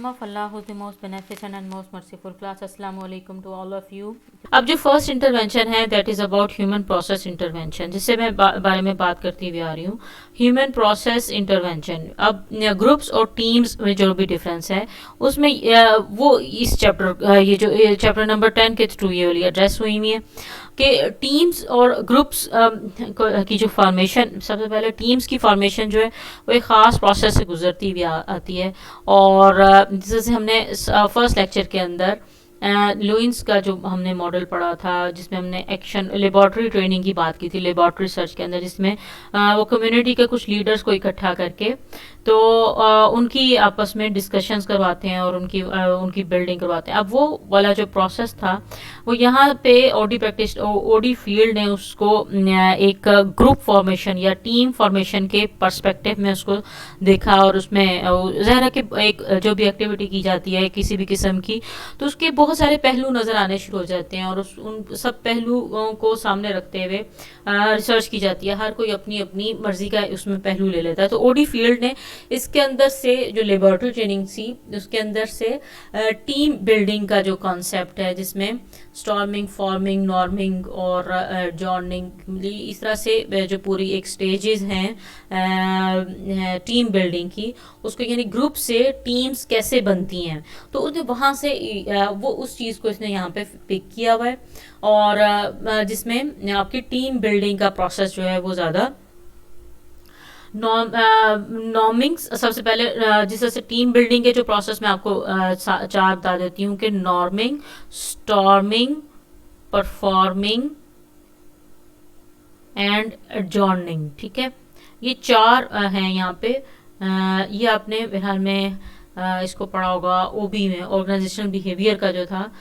name of Allah who is the most beneficent and most merciful. Class Assalamu alaikum to all of you. अब जो first intervention है that is about human process intervention, जिससे मैं बारे में बात करती हुई आ रही हूँ। ह्यूमन प्रोसेस इंटरवेंशन, अब ग्रुप्स और टीम्स में जो भी डिफरेंस है उसमें वो इस चैप्टर ये जो चैप्टर नंबर 10 के थ्रू ये वाली एड्रेस हुई हुई है कि टीम्स और ग्रुप्स की जो फॉर्मेशन, सबसे पहले टीम्स की फॉर्मेशन जो है वो एक ख़ास प्रोसेस से गुजरती हुई आती है। और जैसे हमने फर्स्ट लेक्चर के अंदर लुइंस का जो हमने मॉडल पढ़ा था, जिसमें हमने एक्शन लेबॉर्ट्री ट्रेनिंग की बात की थी, लेबॉर्ट्री रिसर्च के अंदर, जिसमें वो कम्युनिटी के कुछ लीडर्स को इकट्ठा करके तो उनकी आपस में डिस्कशंस करवाते हैं और उनकी बिल्डिंग करवाते हैं। अब वो वाला जो प्रोसेस था वो यहाँ पे ओडी फील्ड ने उसको एक ग्रुप फॉर्मेशन या टीम फॉर्मेशन के पर्सपेक्टिव में उसको देखा, और उसमें ज़ाहिर है कि एक जो भी एक्टिविटी की जाती है किसी भी किस्म की, तो उसके बहुत सारे पहलू नज़र आने शुरू हो जाते हैं और उन सब पहलुओं को सामने रखते हुए रिसर्च की जाती है। हर कोई अपनी अपनी मर्जी का उसमें पहलू ले लेता है। तो ओडी फील्ड ने इसके अंदर से जो लेबॉर्ट्री ट्रेनिंग थी उसके अंदर से टीम बिल्डिंग का जो कॉन्सेप्ट है, जिसमें स्टॉर्मिंग, फॉर्मिंग, नॉर्मिंग और जॉर्निंग, इस तरह से जो पूरी एक स्टेजेस हैं टीम बिल्डिंग की, उसको यानी ग्रुप से टीम्स कैसे बनती हैं, तो उसने वहाँ से वो उस चीज़ को इसने यहाँ पे पिक किया हुआ है। और जिसमें आपकी टीम बिल्डिंग का प्रोसेस जो है वो ज़्यादा नॉर्मिंग्स, सबसे पहले जिस तरह से टीम बिल्डिंग के जो प्रोसेस मैं आपको चार बता देती हूँ कि नॉर्मिंग, स्टॉर्मिंग, परफॉर्मिंग एंड एडजॉर्निंग। ठीक है, ये चार हैं यहाँ पे। ये आपने फिलहाल में इसको पढ़ा होगा ओबी में, ऑर्गेनाइजेशनल बिहेवियर का जो था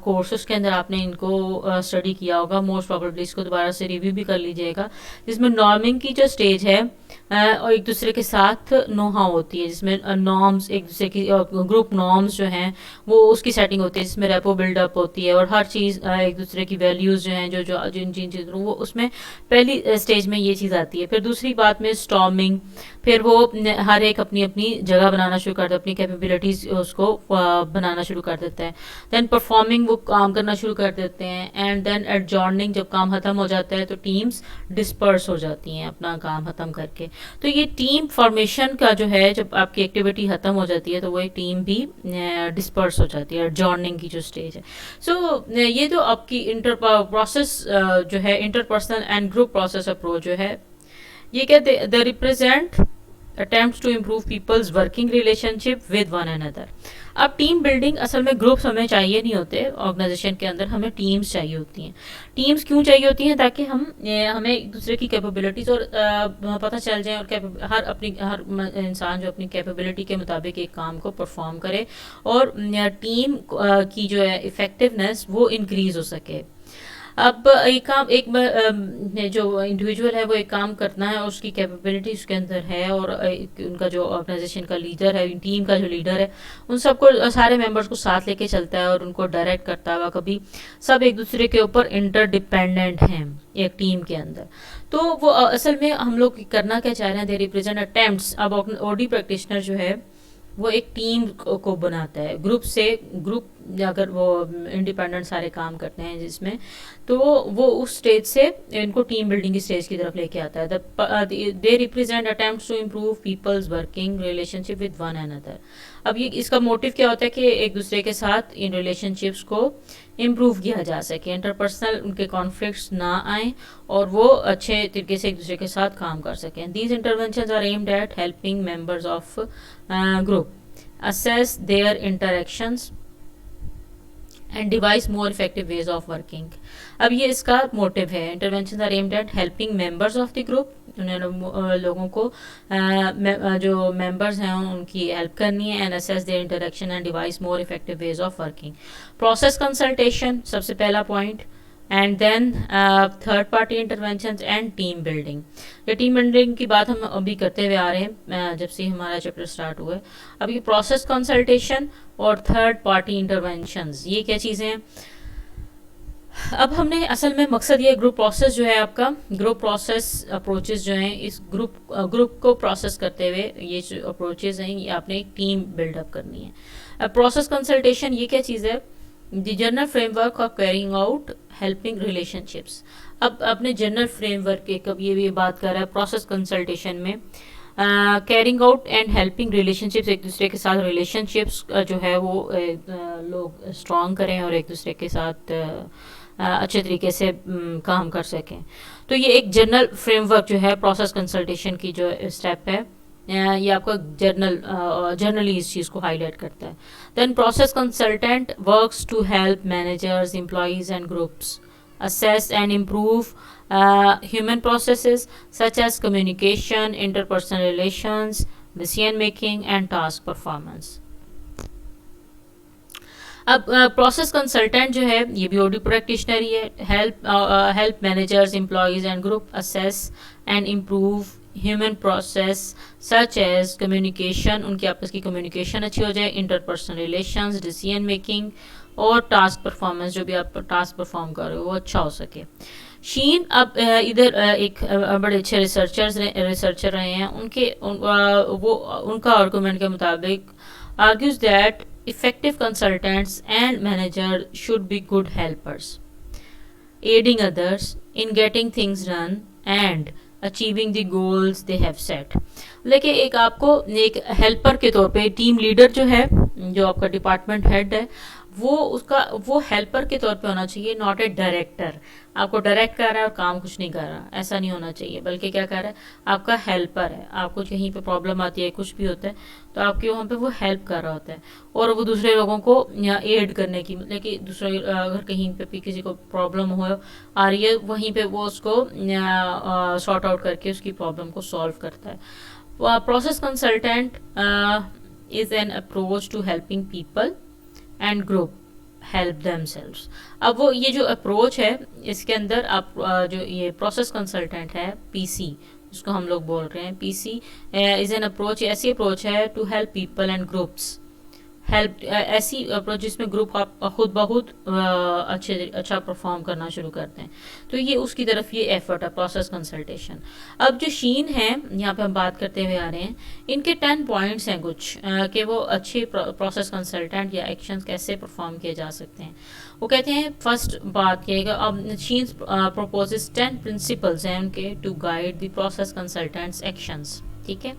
कोर्स, उसके अंदर आपने इनको स्टडी किया होगा। मोस्ट प्रोबेबली इसको दोबारा से रिव्यू भी कर लीजिएगा। जिसमें नॉर्मिंग की जो स्टेज है और एक दूसरे के साथ नोहा होती है, जिसमें नॉर्म्स, एक दूसरे की ग्रुप नॉर्म्स जो हैं वो उसकी सेटिंग होती है, जिसमें रेपो बिल्डअप होती है और हर चीज़ एक दूसरे की वैल्यूज़ जो हैं जो जिन जिन चीज़ों वो उसमें पहली स्टेज में ये चीज़ आती है। फिर दूसरी बात में स्टॉर्मिंग, फिर वो हर एक अपनी अपनी जगह बनाना शुरू करता है, अपनी कैपेबिलिटीज़ उसको बनाना शुरू कर देता है। देन परफॉर्मिंग, वो काम करना शुरू कर देते हैं। एंड देन एडजॉर्निंग, जब काम ख़त्म हो जाता है तो टीम्स डिस्पर्स हो जाती हैं अपना काम ख़त्म करके। तो ये टीम फॉर्मेशन का जो है, जब आपकी एक्टिविटी ख़त्म हो जाती है तो वो एक टीम भी डिस्पर्स हो जाती है, एडजॉर्निंग की जो स्टेज है। सो ये तो आपकी प्रोसेस जो है, interpersonal and group process approach जो है, ये क्या they represent attempts to improve people's working relationship with one another. अब टीम बिल्डिंग असल में ग्रुप्स हमें चाहिए नहीं होते ऑर्गेनाइजेशन के अंदर, हमें टीम्स चाहिए होती हैं। टीम्स क्यों चाहिए होती हैं? ताकि हमें एक दूसरे की कैपेबिलिटीज़ और पता चल जाए, और हर इंसान जो अपनी कैपेबिलिटी के मुताबिक एक काम को परफॉर्म करे और टीम की जो है इफ़ेक्टिवनेस वो इंक्रीज़ हो सके। अब जो इंडिविजुअल है वो एक काम करना है, उसकी कैपेबिलिटी उसके अंदर है, और उनका जो ऑर्गेनाइजेशन का लीडर है, टीम का जो लीडर है, उन सबको, सारे मेंबर्स को साथ लेके चलता है और उनको डायरेक्ट करता है। कभी सब एक दूसरे के ऊपर इंटरडिपेंडेंट हैं एक टीम के अंदर। तो वो असल में हम लोग करना क्या चाह रहे हैं, दे रिप्रेजेंट अटेम्प्ट्स। अब ओडी प्रैक्टिशनर जो है वो एक टीम को बनाता है, ग्रुप अगर वो इंडिपेंडेंट सारे काम करते हैं जिसमें, तो वो उस स्टेज से इनको टीम बिल्डिंग की स्टेज की तरफ लेके आता है। They represent attempts to improve people's working relationship with one another. अब ये इसका मोटिव क्या होता है कि एक दूसरे के साथ इन रिलेशनशिप्स को इम्प्रूव किया जा सके, इंटरपर्सनल उनके कॉन्फ्लिक्ट्स ना आए और वो अच्छे तरीके से एक दूसरे के साथ काम कर सकें। These interventions are aimed at helping members of group assess their interactions and devise more effective ways of working। अब ये इसका मोटिव है, intervention are aimed at helping members of the group, उन्हें लोगों को जो मेंबर्स हैं उनकी हेल्प करनी है। And assess their interaction and devise more effective ways of working. Process consultation सबसे पहला point, and then third party interventions and team building. ये टीम बिल्डिंग की बात हम अभी करते हुए आ रहे हैं जब से हमारा चैप्टर स्टार्ट हुआ है। अब ये प्रोसेस कंसल्टेशन और थर्ड पार्टी इंटरवेंशंस, ये क्या चीज़ें हैं? अब हमने असल में मकसद ये ग्रुप प्रोसेस जो है आपका ग्रुप प्रोसेस अप्रोचेस जो हैं इस ग्रुप को प्रोसेस करते हुए ये जो अप्रोचेस हैं ये आपने एक टीम बिल्डअप करनी है। प्रोसेस कंसल्टेशन ये क्या चीज़ है? The general framework of carrying out helping relationships. अब अपने जनरल फ्रेमवर्क के कब ये भी बात कर रहा है प्रोसेस कंसल्टेशन में carrying out and helping relationships, एक दूसरे के साथ रिलेशनशिप्स जो है वो लोग स्ट्रॉन्ग करें और एक दूसरे के साथ अच्छे तरीके से काम कर सकें। तो ये एक जनरल फ्रेमवर्क जो है प्रोसेस कंसल्टेशन की जो स्टेप है ये आपका जनरली इस चीज़ को हाईलाइट करता है। Then process consultant works to help managers employees and groups assess and improve human processes such as communication, interpersonal relations, decision making and task performance. अब प्रोसेस कंसल्टेंट जो है ये भी ओडी प्रैक्टिशनर ही है। Help managers employees and group assess and improve human process such as communication, उनकी आपस की कम्युनिकेशन अच्छी हो जाए, इंटरपर्सनल रिलेशंस, डिसीजन मेकिंग और टास्क परफॉर्मेंस, जो भी आप टास्क परफॉर्म कर रहे हो वो अच्छा हो सके। शीन अब इधर एक बड़े अच्छे रिसर्चर रहे हैं, उनका आर्गूमेंट के मुताबिक argues that effective consultants and managers should be good helpers, aiding others in getting things done and achieving the goals they have set. लेकिन एक आपको एक हेल्पर के तौर पे टीम लीडर जो है, जो आपका डिपार्टमेंट हेड है, वो हेल्पर के तौर पे होना चाहिए, नॉट ए डायरेक्टर। आपको डायरेक्ट कर रहा है और काम कुछ नहीं कर रहा, ऐसा नहीं होना चाहिए। बल्कि क्या कर रहा है, आपका हेल्पर है। आपको कहीं पे प्रॉब्लम आती है, कुछ भी होता है, तो आपके वहाँ पे वो हेल्प कर रहा होता है और वो दूसरे लोगों को एड करने की, मतलब कि दूसरे अगर कहीं पे भी किसी को प्रॉब्लम हो आ रही है, वहीं पे वो उसको सॉर्ट आउट करके उसकी प्रॉब्लम को सॉल्व करता है। Process consultant is an approach to helping people and group help themselves. अब वो ये जो अप्रोच है इसके अंदर आप जो ये प्रोसेस कंसल्टेंट है पीसी, जिसको हम लोग बोल रहे हैं पीसी, इज एन अप्रोच, ऐसी अप्रोच है to help people and groups help, ऐसी अप्रोच जिसमें ग्रुप आप खुद बहुत अच्छा परफॉर्म करना शुरू करते हैं। तो ये उसकी तरफ ये एफर्ट है प्रोसेस कंसल्टेशन। अब जो शीन है यहाँ पे हम बात करते हुए आ रहे हैं, इनके 10 पॉइंट्स हैं कुछ कि वो अच्छे प्रोसेस कंसल्टेंट या एक्शंस कैसे परफॉर्म किए जा सकते हैं। वो कहते हैं फर्स्ट बात ये अब शीन प्रपोजेस 10 प्रिंसिपल्स हैं उनके to guide the process consultant's actions. ठीक है,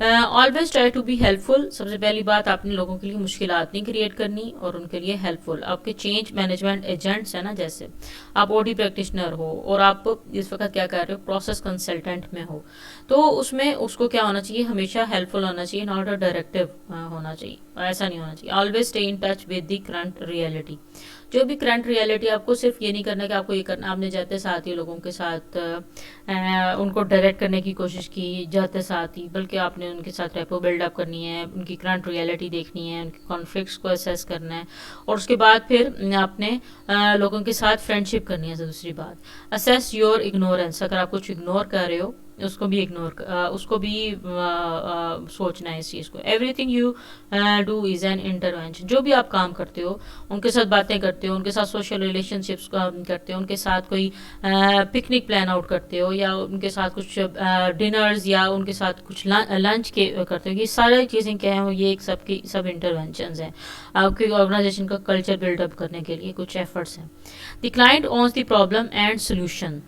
always try to be helpful. सबसे पहली बात, आपने लोगों के लिए मुश्किलात नहीं क्रिएट करनी और उनके लिए हेल्पफुल। आपके चेंज मैनेजमेंट एजेंट्स है ना, जैसे आप ओडी प्रैक्टिशनर हो और आप इस वक्त क्या कर रहे हो, प्रोसेस कंसल्टेंट में हो, तो उसमें उसको क्या होना चाहिए, हमेशा हेल्पफुल होना चाहिए, नॉट अ डायरेक्टिव होना चाहिए, ऐसा नहीं होना चाहिए। Always stay in touch with the current reality. जो भी करंट रियलिटी, आपको सिर्फ ये नहीं करना कि आपको ये करना, आपने जाते साथ ही लोगों के साथ उनको डायरेक्ट करने की कोशिश की जाते साथ ही, बल्कि आपने उनके साथ रेपो बिल्डअप करनी है, उनकी करंट रियलिटी देखनी है, उनके कॉन्फ्लिक्ट्स को असेस करना है और उसके बाद फिर आपने लोगों के साथ फ्रेंडशिप करनी है। दूसरी बात, असेस योर इग्नोरेंस। अगर आप कुछ इग्नोर कर रहे हो उसको भी सोचना है इस चीज़ को। Everything you do is an intervention. जो भी आप काम करते हो, उनके साथ बातें करते हो, उनके साथ सोशल रिलेशनशिप्स करते हो, उनके साथ कोई पिकनिक प्लान आउट करते हो या उनके साथ कुछ डिनर्स या उनके साथ कुछ लंच के करते हो, ये सारी चीज़ें क्या हैं, ये एक सब इंटरवेंशन हैं आपकी ऑर्गेनाइजेशन का कल्चर बिल्डअप करने के लिए कुछ एफर्ट्स हैं। The client owns the problem and solution.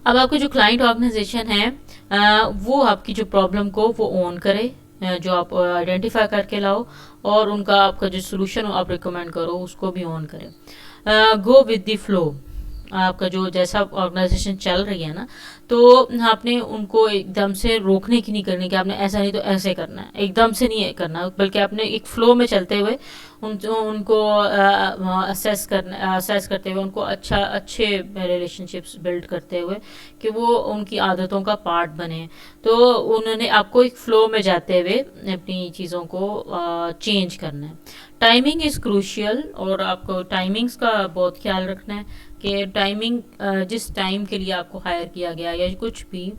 अब आपकी जो क्लाइंट ऑर्गेनाइजेशन है वो आपकी जो प्रॉब्लम को वो ओन करे, जो आप आइडेंटिफाई करके लाओ और उनका आपका जो सोल्यूशन हो आप रिकमेंड करो उसको भी ओन करें। Go with the flow. आपका जो जैसा ऑर्गेनाइजेशन चल रही है ना, तो आपने उनको एकदम से रोकने की नहीं करनी कि आपने ऐसा नहीं तो ऐसे करना है, एकदम से नहीं करना, बल्कि आपने एक फ्लो में चलते हुए उनको असेस करते हुए उनको अच्छे रिलेशनशिप्स बिल्ड करते हुए कि वो उनकी आदतों का पार्ट बने। तो उन्होंने आपको एक फ्लो में जाते हुए अपनी चीज़ों को चेंज करना है। टाइमिंग इज़ क्रूशियल, और आपको टाइमिंग्स का बहुत ख्याल रखना है कि टाइमिंग जिस टाइम के लिए आपको हायर किया गया या कुछ भी,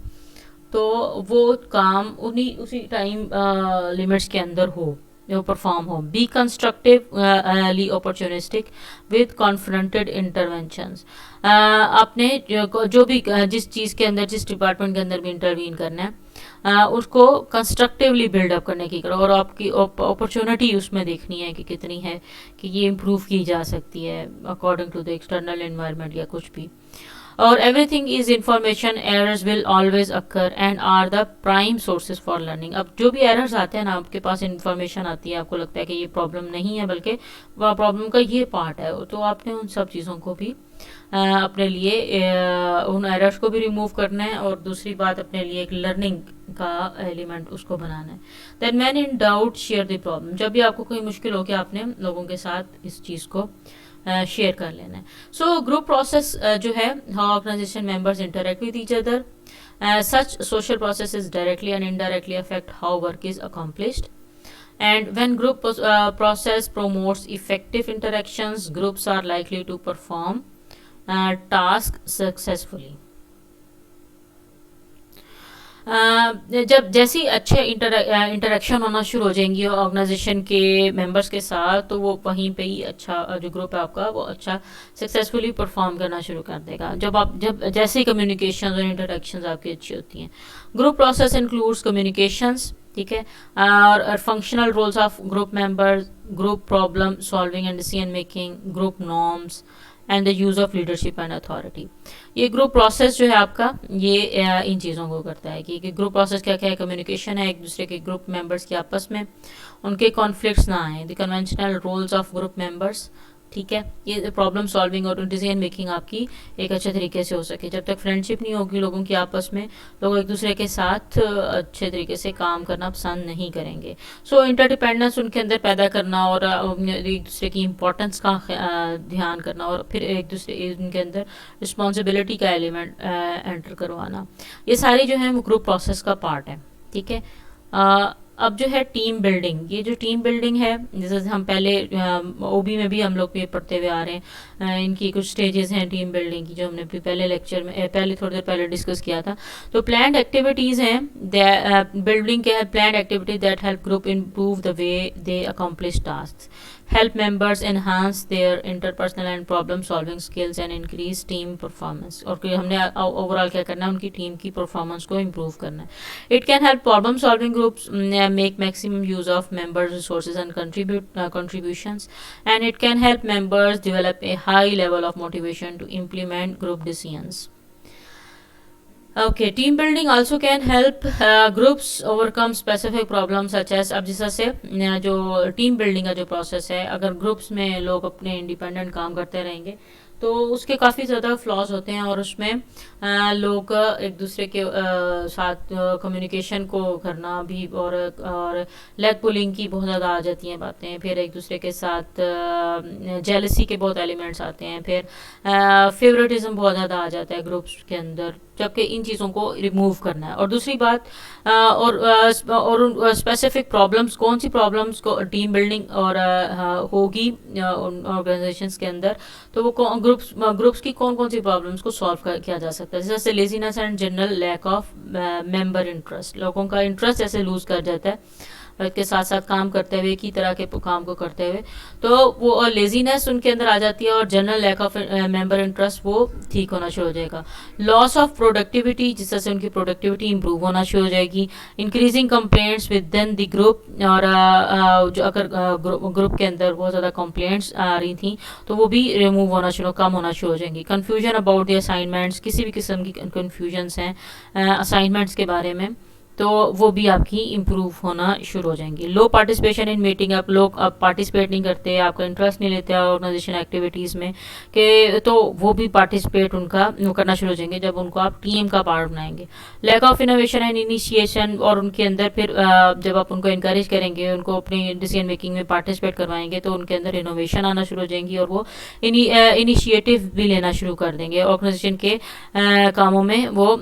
तो वो काम उसी टाइम लिमिट्स के अंदर हो। परफॉर्म हो. Be constructively opportunistic with confronted interventions. आपने जो भी जिस चीज़ के अंदर, जिस डिपार्टमेंट के अंदर भी इंटरवीन करना है, उसको कंस्ट्रक्टिवली बिल्डअप करने की करो, और आपकी अपॉर्चुनिटी उसमें देखनी है कि कितनी है, कि ये इम्प्रूव की जा सकती है according to the external environment या कुछ भी. और everything is information, errors will always occur and are the prime sources for learning. अब जो भी एरर्स आते हैं ना, आपके पास इंफॉर्मेशन आती है, आपको लगता है कि ये प्रॉब्लम नहीं है बल्कि वह प्रॉब्लम का ये पार्ट है, तो आपने उन सब चीज़ों को भी अपने लिए उन एरर्स को भी रिमूव करना है, और दूसरी बात अपने लिए एक लर्निंग का एलिमेंट उसको बनाना है. Then man in doubt share the problem. जब भी आपको कोई मुश्किल हो, कि आपने लोगों के साथ इस चीज़ को शेयर कर लेना है. सो ग्रुप प्रोसेस जो है, how organization members interact with each other. Such social processes directly and indirectly affect how work is accomplished. And when group process promotes effective interactions, groups are likely to perform task successfully. जब जैसी अच्छे interaction होना शुरू हो जाएंगी organisation के members के साथ, तो वो वहीं पे ही अच्छा जो ग्रुप है आपका, वो अच्छा सक्सेसफुली परफॉर्म करना शुरू कर देगा. जब जैसे कम्युनिकेशन और इंटरेक्शन आपकी अच्छी होती हैं. ग्रुप प्रोसेस इंक्लूड्स कम्युनिकेशंस, ठीक है, और functional roles of group members, group problem solving and decision making, group norms and the use of leadership and authority. ये ग्रुप प्रोसेस जो है आपका, ये इन चीज़ों को करता है कि ग्रुप प्रोसेस क्या क्या है. कम्युनिकेशन है, एक दूसरे के ग्रुप मेंबर्स के आपस में उनके कॉन्फ्लिक्ट्स ना आए. The conventional roles of group members, ठीक है, ये प्रॉब्लम सॉल्विंग और डिसीजन मेकिंग आपकी एक अच्छे तरीके से हो सके. जब तक फ्रेंडशिप नहीं होगी लोगों की आपस में, लोग एक दूसरे के साथ अच्छे तरीके से काम करना पसंद नहीं करेंगे. सो इंटरडिपेंडेंस उनके अंदर पैदा करना, और एक दूसरे की इम्पोर्टेंस का ध्यान करना, और फिर एक दूसरे उनके अंदर रिस्पॉन्सिबिलिटी का एलिमेंट एंटर करवाना, ये सारी जो है वो ग्रुप प्रोसेस का पार्ट है. ठीक है. अब जो है टीम बिल्डिंग, ये जो टीम बिल्डिंग है, जैसे हम पहले ओबी में भी हम लोग ये पढ़ते हुए आ रहे हैं, इनकी कुछ स्टेजेस हैं टीम बिल्डिंग की, जो हमने पहले लेक्चर में थोड़ी देर पहले डिस्कस किया था. तो प्लान्ड एक्टिविटीज़ हैं, बिल्डिंग क्या है, planned activity that help group improve the way they accomplish task, help members enhance their interpersonal and problem solving skills and increase team performance. और हमने ओवरऑल क्या करना है, उनकी टीम की परफॉर्मेंस को इम्प्रूव करना है. It can help problem solving groups make maximum use of members resources and contributions, and it can help members develop a high level of motivation to implement group decisions. Okay, team building also can help groups overcome specific problems such as, अब जिस से जो team building का जो process है, अगर groups में लोग अपने इंडिपेंडेंट काम करते रहेंगे तो उसके काफ़ी ज़्यादा फ्लॉज होते हैं, और उसमें लोग एक दूसरे के साथ कम्युनिकेशन को करना भी, और लेग पुलिंग की बहुत ज़्यादा आ जाती हैं बातें, फिर एक दूसरे के साथ जेलसी के बहुत एलिमेंट्स आते हैं, फिर फेवरेटिज्म बहुत ज़्यादा आ जाता है ग्रुप्स के अंदर, जबकि इन चीज़ों को रिमूव करना है. और दूसरी बात, और स्पेसिफिक प्रॉब्लम्स, कौन सी प्रॉब्लम्स को टीम बिल्डिंग और होगी ऑर्गेनाइजेशंस के अंदर, तो वो ग्रुप्स की कौन कौन सी प्रॉब्लम्स को सॉल्व किया जा सकता है. जैसे laziness and general lack of member interest, लोगों का इंटरेस्ट जैसे लूज कर जाता है के साथ साथ काम करते हुए, एक ही तरह के काम को करते हुए, तो वो लेजीनेस उनके अंदर आ जाती है, और general lack of member interest वो ठीक होना शुरू हो जाएगा. लॉस ऑफ प्रोडक्टिविटी, जिस तरह से उनकी प्रोडक्टिविटी इंप्रूव होना शुरू हो जाएगी. Increasing complaints with in the group, और जो अगर ग्रुप के अंदर बहुत ज़्यादा कंप्लेंट्स आ रही थी तो वो भी रिमूव होना शुरू, कम होना शुरू हो जाएंगी. कन्फ्यूजन अबाउट द असाइनमेंट्स, किसी भी किस्म की कन्फ्यूजन्स हैं असाइनमेंट्स के बारे में, तो वो भी आपकी इम्प्रूव होना शुरू हो जाएंगी. लो पार्टिसिपेशन इन मीटिंग, आप लोग अब पार्टिसिपेट नहीं करते, आपका इंटरेस्ट नहीं लेते ऑर्गेनाइजेशन एक्टिविटीज़ में, कि तो वो भी पार्टिसिपेट उनका वो करना शुरू हो जाएंगे जब उनको आप टीम का पार्ट बनाएंगे. Lack of innovation and initiation, और उनके अंदर फिर जब आप उनको इनकरेज करेंगे, उनको अपनी डिसीजन मेकिंग में पार्टिसिपेट करवाएंगे, तो उनके अंदर इनोवेशन आना शुरू हो जाएंगी, और वो इनिशिएटिव भी लेना शुरू कर देंगे, ऑर्गेनाइजेशन के कामों में वो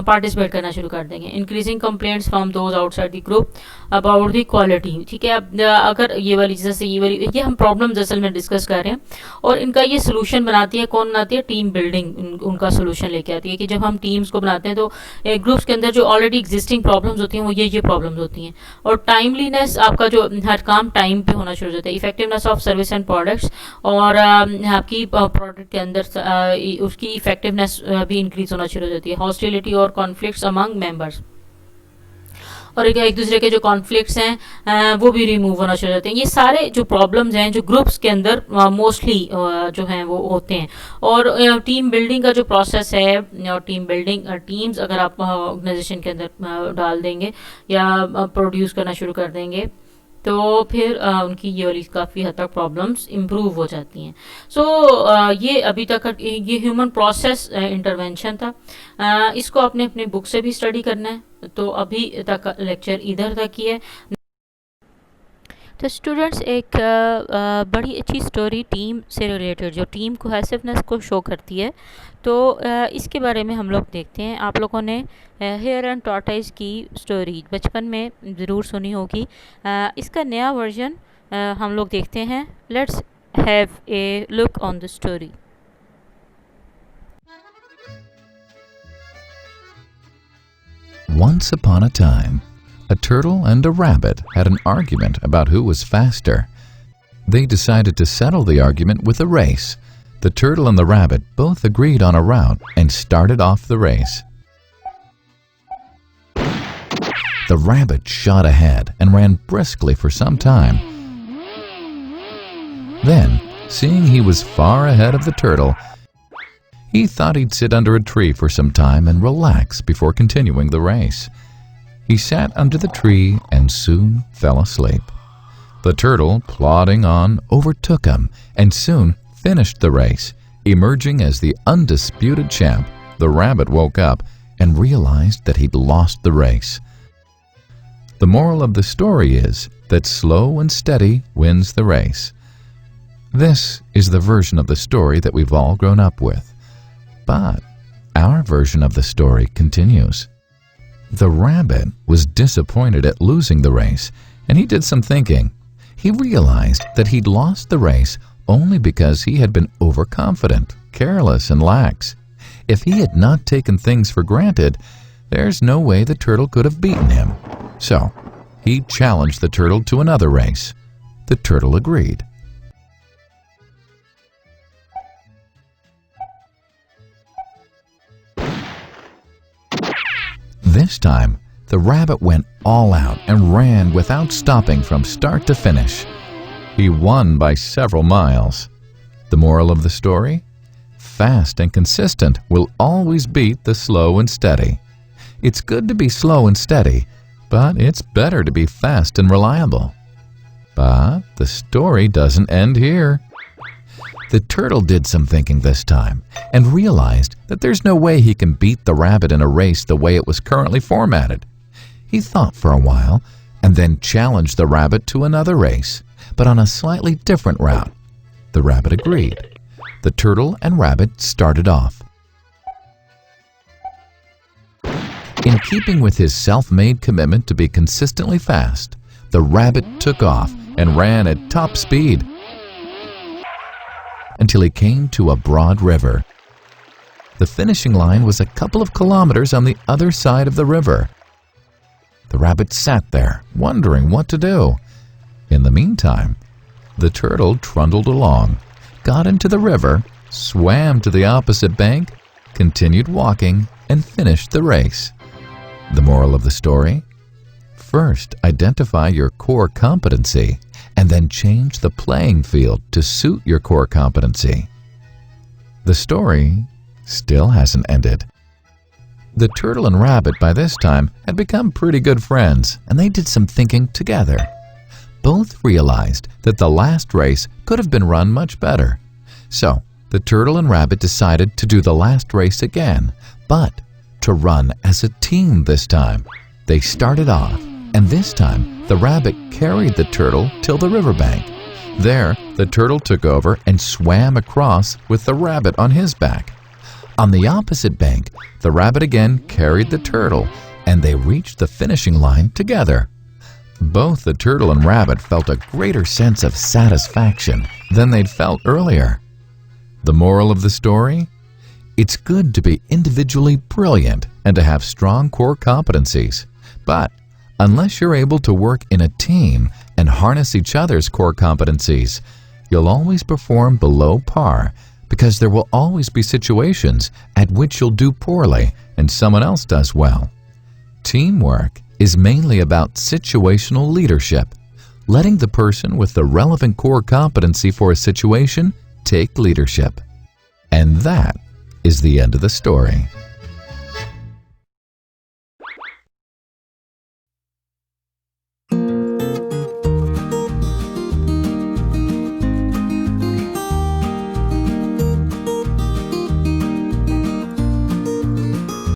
पार्टिसिपेट करना शुरू कर देंगे. Increase increasing complaints from those outside the group about the quality. ठीक है, अब अगर ये वाली जैसे ये हम प्रॉब्लम असल में डिस्कस कर रहे हैं, और इनका ये सोल्यूशन बनाती है कौन बनाती है, टीम बिल्डिंग उनका सोल्यूशन लेके आती है कि जब हम टीम्स को बनाते हैं तो ग्रुप्स के अंदर जो ऑलरेडी एग्जिस्टिंग प्रॉब्लम्स होती हैं वो ये प्रॉब्लम्स होती हैं। और टाइमलीनेस, आपका जो हर काम टाइम पे होना शुरू हो जाता है। Effectiveness of service and products, और आपकी प्रोडक्ट के अंदर उसकी इफेक्टिवनेस भी इंक्रीज होना शुरू हो जाती है। हॉस्टिलिटी और कॉन्फ्लिक्ट्स अमंग मेंबर्स, और एक दूसरे के जो कॉन्फ्लिक्ट्स हैं वो भी रिमूव होना शुरू हो जाते हैं। ये सारे जो प्रॉब्लम्स हैं जो ग्रुप्स के अंदर मोस्टली जो हैं वो होते हैं। और टीम बिल्डिंग का जो प्रोसेस है, और टीम बिल्डिंग टीम्स अगर आप ऑर्गेनाइजेशन के अंदर डाल देंगे या प्रोड्यूस करना शुरू कर देंगे तो फिर उनकी ये वाली काफ़ी हद तक प्रॉब्लम्स इम्प्रूव हो जाती हैं। सो ये अभी तक ये ह्यूमन प्रोसेस इंटरवेंशन था। इसको आपने अपनी बुक से भी स्टडी करना है, तो अभी तक लेक्चर इधर तक ही है। तो स्टूडेंट्स, एक बड़ी अच्छी स्टोरी टीम से रिलेटेड जो टीम कोहेसिवनेस को शो करती है, तो इसके बारे में हम लोग देखते हैं। आप लोगों ने हेयर एंड टॉर्टाइज की स्टोरी बचपन में ज़रूर सुनी होगी। इसका नया वर्जन हम लोग देखते हैं। Let's have a look on the story. Once upon a time, a turtle and a rabbit had an argument about who was faster. They decided to settle the argument with a race. The turtle and the rabbit both agreed on a route and started off the race. The rabbit shot ahead and ran briskly for some time. Then, seeing he was far ahead of the turtle, he thought he'd sit under a tree for some time and relax before continuing the race. He sat under the tree and soon fell asleep. The turtle, plodding on, overtook him and soon finished the race. Emerging as the undisputed champ, the rabbit woke up and realized that he'd lost the race. The moral of the story is that slow and steady wins the race. This is the version of the story that we've all grown up with. But our version of the story continues. The rabbit was disappointed at losing the race, and he did some thinking. He realized that he'd lost the race only because he had been overconfident, careless, and lax. If he had not taken things for granted, there's no way the turtle could have beaten him. So, he challenged the turtle to another race. The turtle agreed. This time, the rabbit went all out and ran without stopping from start to finish. He won by several miles. The moral of the story? Fast and consistent will always beat the slow and steady. It's good to be slow and steady, but it's better to be fast and reliable. But the story doesn't end here. The turtle did some thinking this time and realized that there's no way he can beat the rabbit in a race the way it was currently formatted. He thought for a while and then challenged the rabbit to another race, but on a slightly different route. The rabbit agreed. The turtle and rabbit started off. In keeping with his self-made commitment to be consistently fast, the rabbit took off and ran at top speed until he came to a broad river. The finishing line was a couple of kilometers on the other side of the river. The rabbit sat there, wondering what to do. In the meantime, the turtle trundled along, got into the river, swam to the opposite bank, continued walking, and finished the race. The moral of the story? First, identify your core competency, and then change the playing field to suit your core competency. The story still hasn't ended. The turtle and rabbit by this time had become pretty good friends, and they did some thinking together. Both realized that the last race could have been run much better. So, the turtle and rabbit decided to do the last race again, but to run as a team this time. They started off, and this time the rabbit carried the turtle till the riverbank. There, the turtle took over and swam across with the rabbit on his back. On the opposite bank, the rabbit again carried the turtle, and they reached the finishing line together. Both the turtle and rabbit felt a greater sense of satisfaction than they'd felt earlier. The moral of the story? It's good to be individually brilliant and to have strong core competencies, but unless you're able to work in a team and harness each other's core competencies, you'll always perform below par, because there will always be situations at which you'll do poorly and someone else does well. Teamwork is mainly about situational leadership, letting the person with the relevant core competency for a situation take leadership. And that is the end of the story.